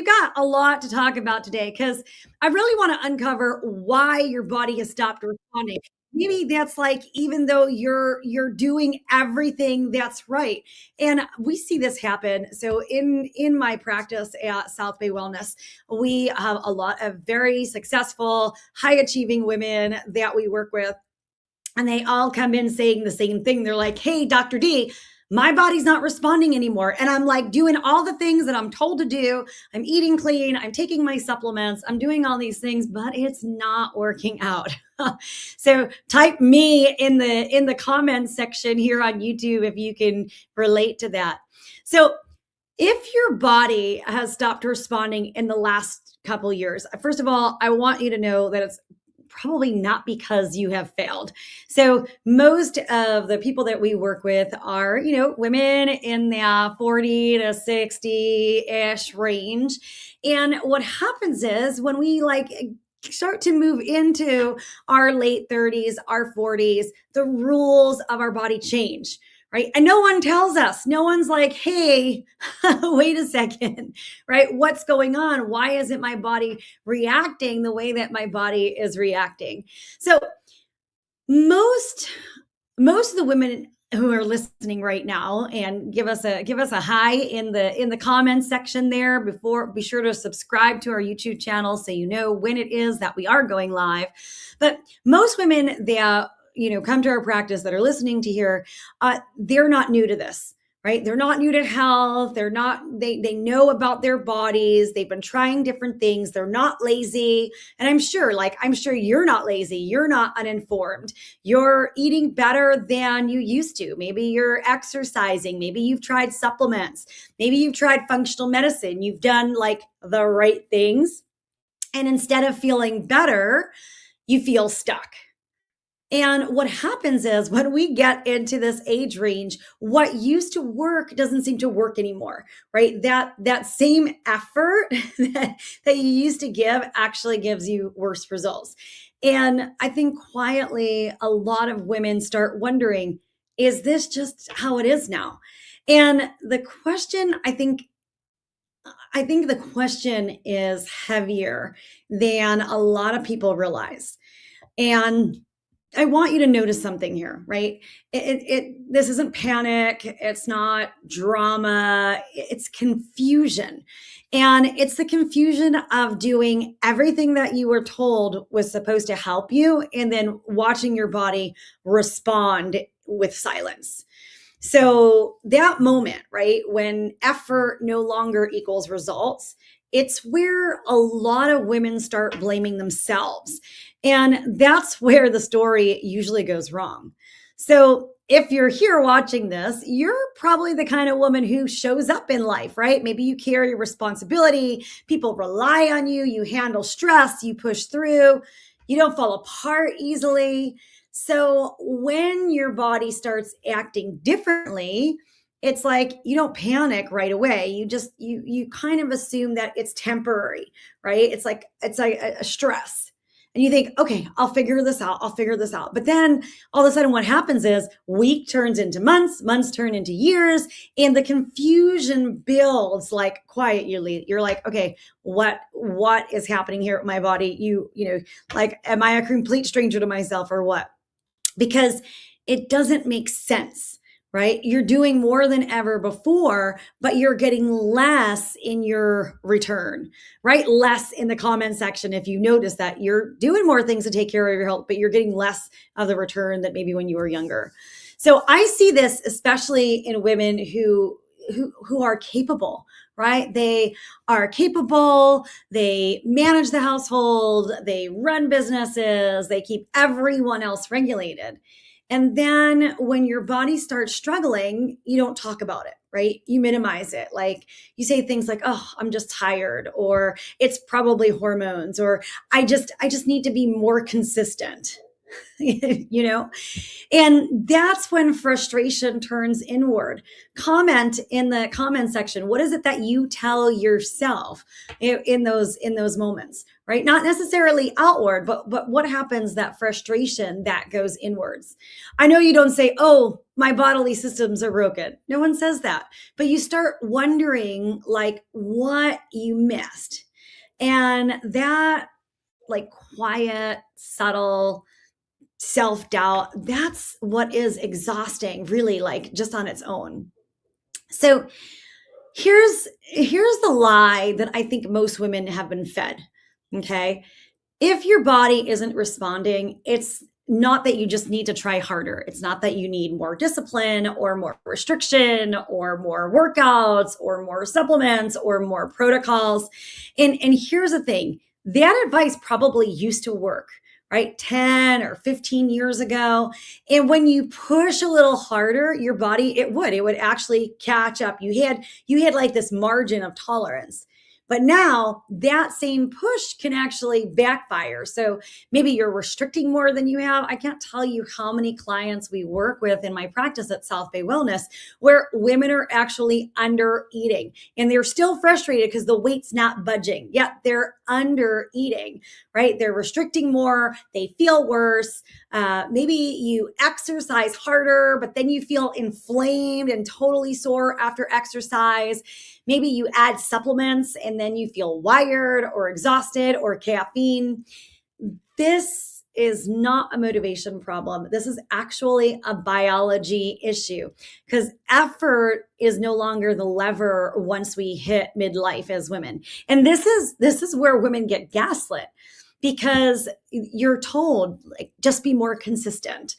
we've got a lot to talk about today because I really want to uncover why your body has stopped responding. Maybe that's like even though you're doing everything that's right. And we see this happen. So in my practice at South Bay Wellness, we have a lot of very successful, high achieving women that we work with, and they all come in saying the same thing. They're like, "Hey, Dr. D, my body's not responding anymore." And I'm like doing all the things that I'm told to do. I'm eating clean, I'm taking my supplements, I'm doing all these things, but it's not working out. So type me in the comments section here on YouTube if you can relate to that. So if your body has stopped responding in the last couple years, first of all, I want you to know that it's probably not because you have failed. So most of the people that we work with are, women in the 40 to 60-ish range. And what happens is when we start to move into our late 30s, our 40s, the rules of our body change. Right. And no one tells us. No one's like, "Hey, wait a second, right? What's going on? Why isn't my body reacting the way that my body is reacting?" So most of the women who are listening right now, and give us a hi in the comments section there. Be sure to subscribe to our YouTube channel so you know when it is that we are going live. But most women that come to our practice that are listening to here, they're not new to this, right? They're not new to health. They know about their bodies. They've been trying different things. They're not lazy. And I'm sure you're not lazy. You're not uninformed. You're eating better than you used to. Maybe you're exercising. Maybe you've tried supplements. Maybe you've tried functional medicine. You've done the right things. And instead of feeling better, you feel stuck. And what happens is when we get into this age range, what used to work doesn't seem to work anymore, right? That same effort that you used to give actually gives you worse results. And I think quietly, a lot of women start wondering, is this just how it is now? And the question, I think the question is heavier than a lot of people realize. And I want you to notice something here, right? This isn't panic. It's not drama. It's confusion. And it's the confusion of doing everything that you were told was supposed to help you and then watching your body respond with silence. So that moment, right, when effort no longer equals results, it's where a lot of women start blaming themselves. And that's where the story usually goes wrong. So if you're here watching this, you're probably the kind of woman who shows up in life, right? Maybe you carry responsibility, people rely on you, you handle stress, you push through, you don't fall apart easily. So when your body starts acting differently, it's like you don't panic right away. You kind of assume that it's temporary, right? It's like a stress. And you think, "Okay, I'll figure this out. But then all of a sudden what happens is week turns into months, months turn into years, and the confusion builds quietly. You're like, "Okay, what is happening here with my body? Am I a complete stranger to myself or what?" Because it doesn't make sense, right? You're doing more than ever before, but you're getting less in your return, right? Less in the comment section. If you notice that you're doing more things to take care of your health, but you're getting less of the return that maybe when you were younger. So I see this especially in women who are capable, right? They are capable. They manage the household. They run businesses. They keep everyone else regulated. And then when your body starts struggling, you don't talk about it, right? You minimize it. Like you say things like, "Oh, I'm just tired," or "It's probably hormones," or I just need to be more consistent." you know? And that's when frustration turns inward. Comment in the comment section. What is it that you tell yourself in those moments, right? Not necessarily outward, but what happens, that frustration that goes inwards. I know you don't say, "Oh, my bodily systems are broken." No one says that. But you start wondering like what you missed. And that like quiet, subtle self doubt, that's what is exhausting, really, like just on its own. So here's the lie that I think most women have been fed. Okay. If your body isn't responding, it's not that you just need to try harder. It's not that you need more discipline or more restriction or more workouts or more supplements or more protocols. And here's the thing, that advice probably used to work, right? 10 or 15 years ago. And when you push a little harder, your body, it would actually catch up. You had like this margin of tolerance. But now that same push can actually backfire. So maybe you're restricting more than you have. I can't tell you how many clients we work with in my practice at South Bay Wellness where women are actually under eating and they're still frustrated because the weight's not budging. Yet they're under eating, right? They're restricting more. They feel worse. Maybe you exercise harder, but then you feel inflamed and totally sore after exercise. Maybe you add supplements and then you feel wired or exhausted or caffeine. This is not a motivation problem. This is actually a biology issue because effort is no longer the lever once we hit midlife as women. And this is where women get gaslit because you're told like just be more consistent.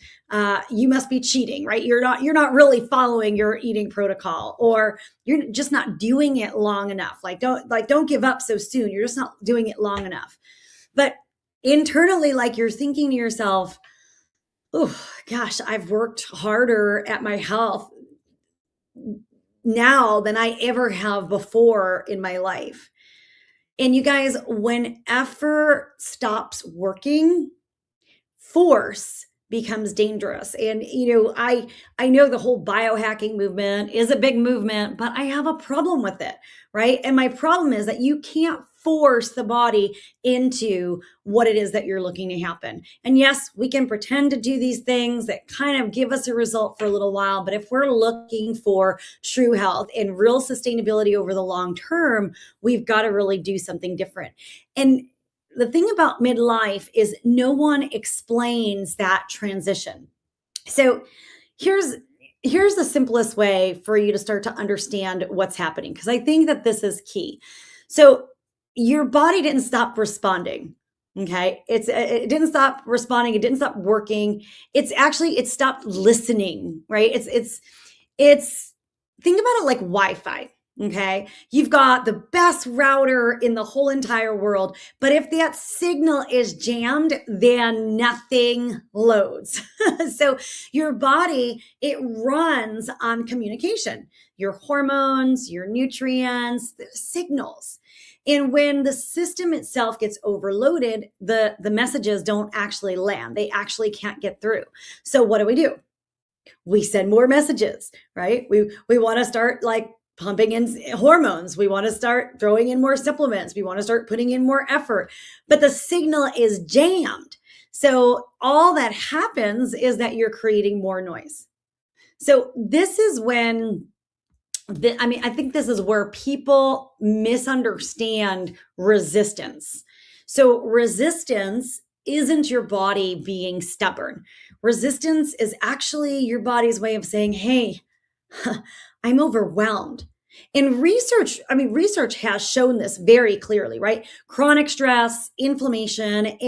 You must be cheating, right? You're not really following your eating protocol, or you're just not doing it long enough. Don't give up so soon. You're just not doing it long enough. But internally, like you're thinking to yourself, "Oh gosh, I've worked harder at my health now than I ever have before in my life." And you guys, when effort stops working, force becomes dangerous. And I know the whole biohacking movement is a big movement, but I have a problem with it, right? And my problem is that you can't force the body into what it is that you're looking to happen. And yes, we can pretend to do these things that kind of give us a result for a little while, but if we're looking for true health and real sustainability over the long term, we've got to really do something different. And the thing about midlife is no one explains that transition. So here's the simplest way for you to start to understand what's happening, because I think that this is key. So your body didn't stop responding. Okay. It didn't stop responding. It didn't stop working. It stopped listening, right? It's think about it like Wi-Fi. Okay. You've got the best router in the whole entire world, but if that signal is jammed, then nothing loads. So your body, it runs on communication, your hormones, your nutrients, the signals. And when the system itself gets overloaded, the messages don't actually land. They actually can't get through. So what do? We send more messages, right? We want to start like pumping in hormones. We want to start throwing in more supplements. We want to start putting in more effort, but the signal is jammed. So all that happens is that you're creating more noise. So this is when I think this is where people misunderstand resistance. So resistance isn't your body being stubborn. Resistance is actually your body's way of saying, "Hey, I'm overwhelmed." And research has shown this very clearly, right? Chronic stress, inflammation,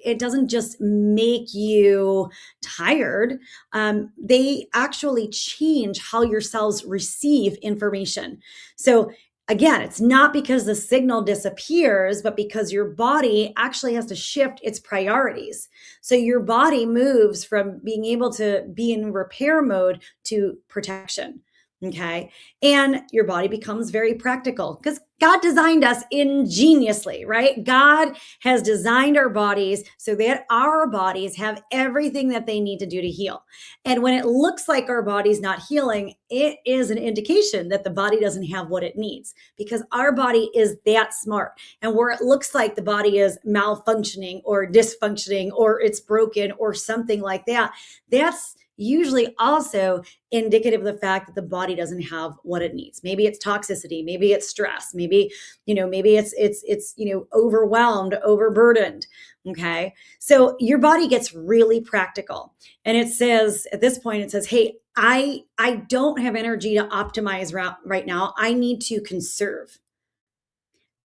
it doesn't just make you tired. They actually change how your cells receive information. So again, it's not because the signal disappears, but because your body actually has to shift its priorities. So your body moves from being able to be in repair mode to protection. Okay. And your body becomes very practical because God designed us ingeniously, right? God has designed our bodies so that our bodies have everything that they need to do to heal. And when it looks like our body's not healing, it is an indication that the body doesn't have what it needs, because our body is that smart. And where it looks like the body is malfunctioning or dysfunctioning or it's broken or something like that, that's usually also indicative of the fact that the body doesn't have what it needs. Maybe it's toxicity, maybe it's stress, maybe, maybe it's overwhelmed, overburdened. Okay. So your body gets really practical. And it says at this point, it says, hey, I don't have energy to optimize right now. I need to conserve.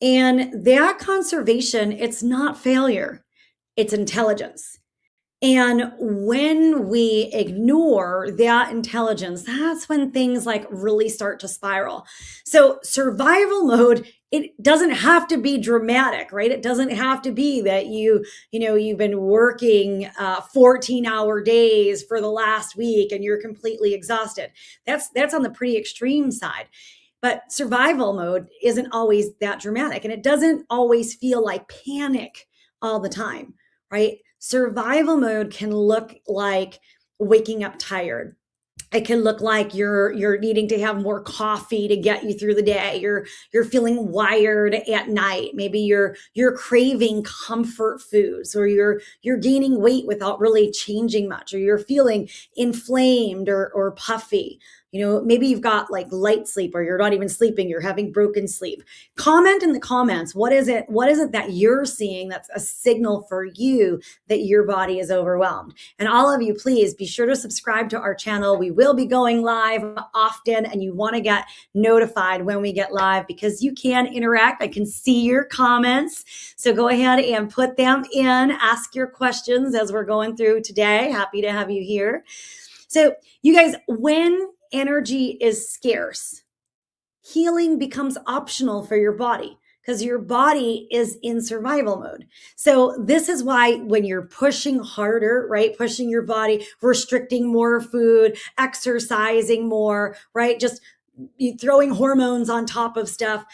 And that conservation, it's not failure, it's intelligence. And when we ignore that intelligence, that's when things like really start to spiral. So survival mode, it doesn't have to be dramatic, right? It doesn't have to be that you've been working 14-hour days for the last week and you're completely exhausted. That's on the pretty extreme side. But survival mode isn't always that dramatic, and it doesn't always feel like panic all the time, right? Survival mode can look like waking up tired. It can look like you're needing to have more coffee to get you through the day. You're feeling wired at night. Maybe you're craving comfort foods, or you're gaining weight without really changing much, or you're feeling inflamed or puffy. Maybe you've got like light sleep, or you're not even sleeping, you're having broken sleep. Comment in the comments. What is it that you're seeing that's a signal for you that your body is overwhelmed? And all of you, please be sure to subscribe to our channel. We will be going live often, and you want to get notified when we get live, because you can interact. I can see your comments. So go ahead and put them in. Ask your questions as we're going through today. Happy to have you here. So you guys, when energy is scarce, healing becomes optional for your body, because your body is in survival mode. So this is why when you're pushing harder, right? Pushing your body, restricting more food, exercising more, right? Just throwing hormones on top of stuff.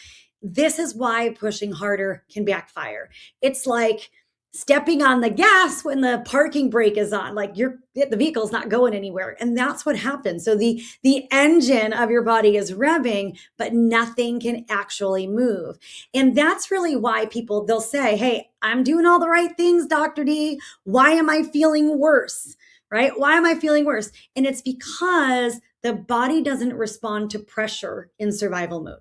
This is why pushing harder can backfire. It's like stepping on the gas when the parking brake is on, like the vehicle's not going anywhere. And that's what happens. So the engine of your body is revving, but nothing can actually move. And that's really why they'll say, hey, I'm doing all the right things, Dr. D. Why am I feeling worse? Right? Why am I feeling worse? And it's because the body doesn't respond to pressure in survival mode.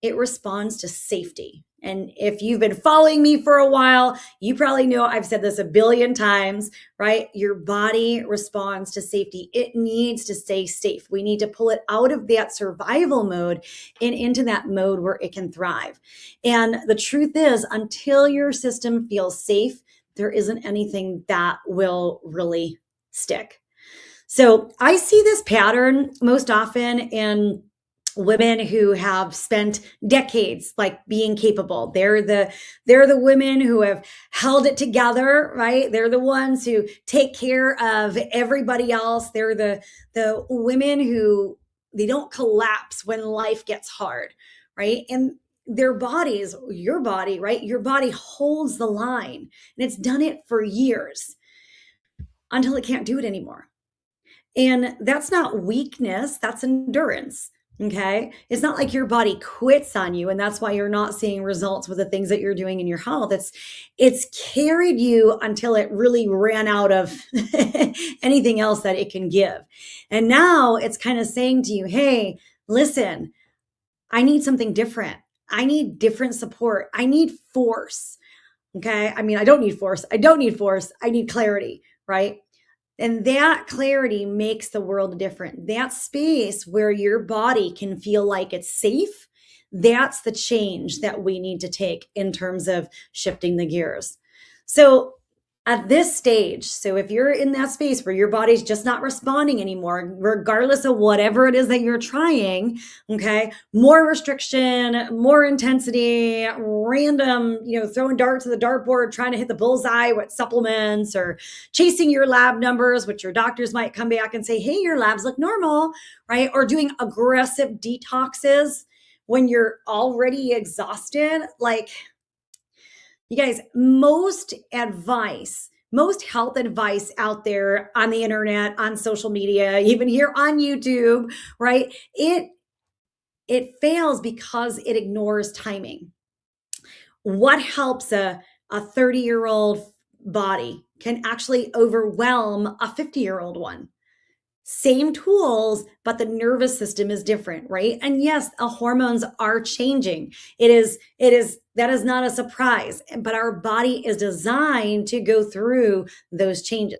It responds to safety. And if you've been following me for a while, you probably know I've said this a billion times, right? Your body responds to safety. It needs to stay safe. We need to pull it out of that survival mode and into that mode where it can thrive. And the truth is, until your system feels safe, there isn't anything that will really stick. So I see this pattern most often in women who have spent decades like being capable. They're the women who have held it together, right? They're the ones who take care of everybody else. They're the women who they don't collapse when life gets hard, right? And their bodies, your body, right? Your body holds the line, and it's done it for years until it can't do it anymore. And that's not weakness, that's endurance. Okay. It's not like your body quits on you, and that's why you're not seeing results with the things that you're doing in your health. It's carried you until it really ran out of anything else that it can give. And now it's kind of saying to you, hey, listen, I need something different. I need different support. I need force. Okay. I mean, I don't need force. I need clarity, right? And that clarity makes the world different. That space where your body can feel like it's safe, that's the change that we need to take in terms of shifting the gears. So at this stage, so if you're in that space where your body's just not responding anymore, regardless of whatever it is that you're trying, okay, more restriction, more intensity, random, throwing darts at the dartboard, trying to hit the bullseye with supplements, or chasing your lab numbers, which your doctors might come back and say, hey, your labs look normal, right? Or doing aggressive detoxes, when you're already exhausted. Like, you guys, most health advice out there on the internet, on social media, even here on YouTube, right? It fails because it ignores timing. What helps a 30-year-old body can actually overwhelm a 50-year-old one. Same tools, but the nervous system is different, right? And yes, the hormones are changing. That is not a surprise, but our body is designed to go through those changes.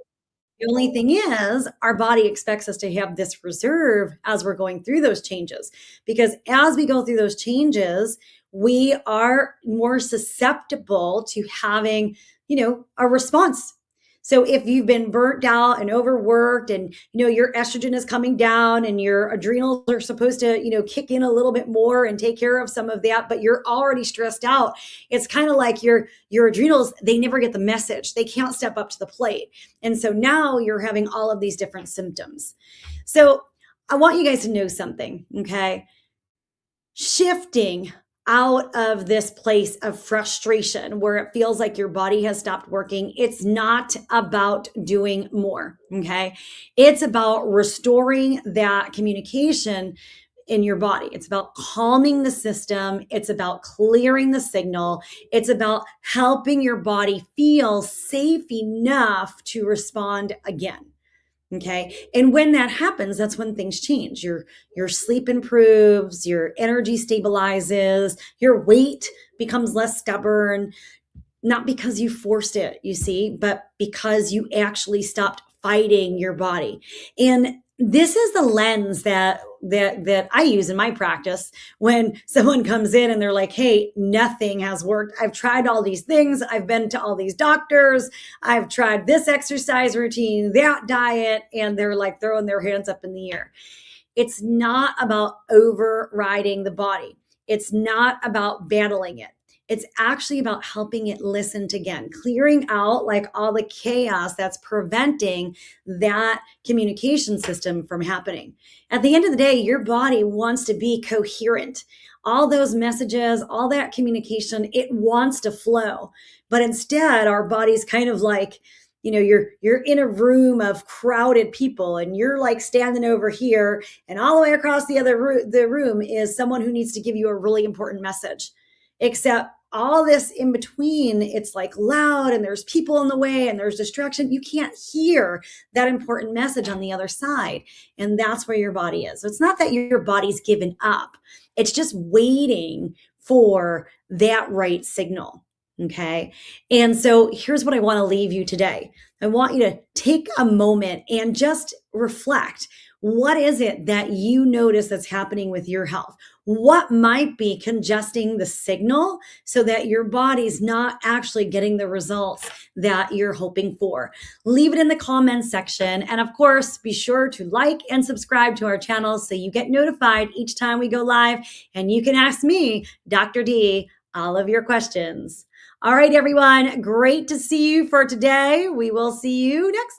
The only thing is, our body expects us to have this reserve as we're going through those changes. Because as we go through those changes, we are more susceptible to having, a response. So if you've been burnt out and overworked and your estrogen is coming down and your adrenals are supposed to, kick in a little bit more and take care of some of that, but you're already stressed out, it's kind of like your adrenals, they never get the message. They can't step up to the plate. And so now you're having all of these different symptoms. So I want you guys to know something, okay? Shifting out of this place of frustration where it feels like your body has stopped working. It's not about doing more, okay? It's about restoring that communication in your body. It's about calming the system. It's about clearing the signal. It's about helping your body feel safe enough to respond again. Okay. And when that happens, that's when things change. Your sleep improves, your energy stabilizes, your weight becomes less stubborn, not because you forced it, you see, but because you actually stopped fighting your body. And this is the lens that I use in my practice when someone comes in and they're like, "Hey, nothing has worked. I've tried all these things. I've been to all these doctors. I've tried this exercise routine, that diet," and they're like throwing their hands up in the air. It's not about overriding the body. It's not about battling it. It's actually about helping it listen again, clearing out like all the chaos that's preventing that communication system from happening. At the end of the day, your body wants to be coherent. All those messages, all that communication, it wants to flow. But instead, our body's kind of like, you're in a room of crowded people and you're like standing over here, and all the way across the room is someone who needs to give you a really important message. Except all this in between, it's like loud and there's people in the way and there's distraction. You can't hear that important message on the other side. And that's where your body is. So it's not that your body's given up. It's just waiting for that right signal. Okay. And so here's what I want to leave you today. I want you to take a moment and just reflect. What is it that you notice that's happening with your health? What might be congesting the signal so that your body's not actually getting the results that you're hoping for? Leave it in the comments section. And of course, be sure to like and subscribe to our channel so you get notified each time we go live. And you can ask me, Dr. D, all of your questions. All right, everyone. Great to see you for today. We will see you next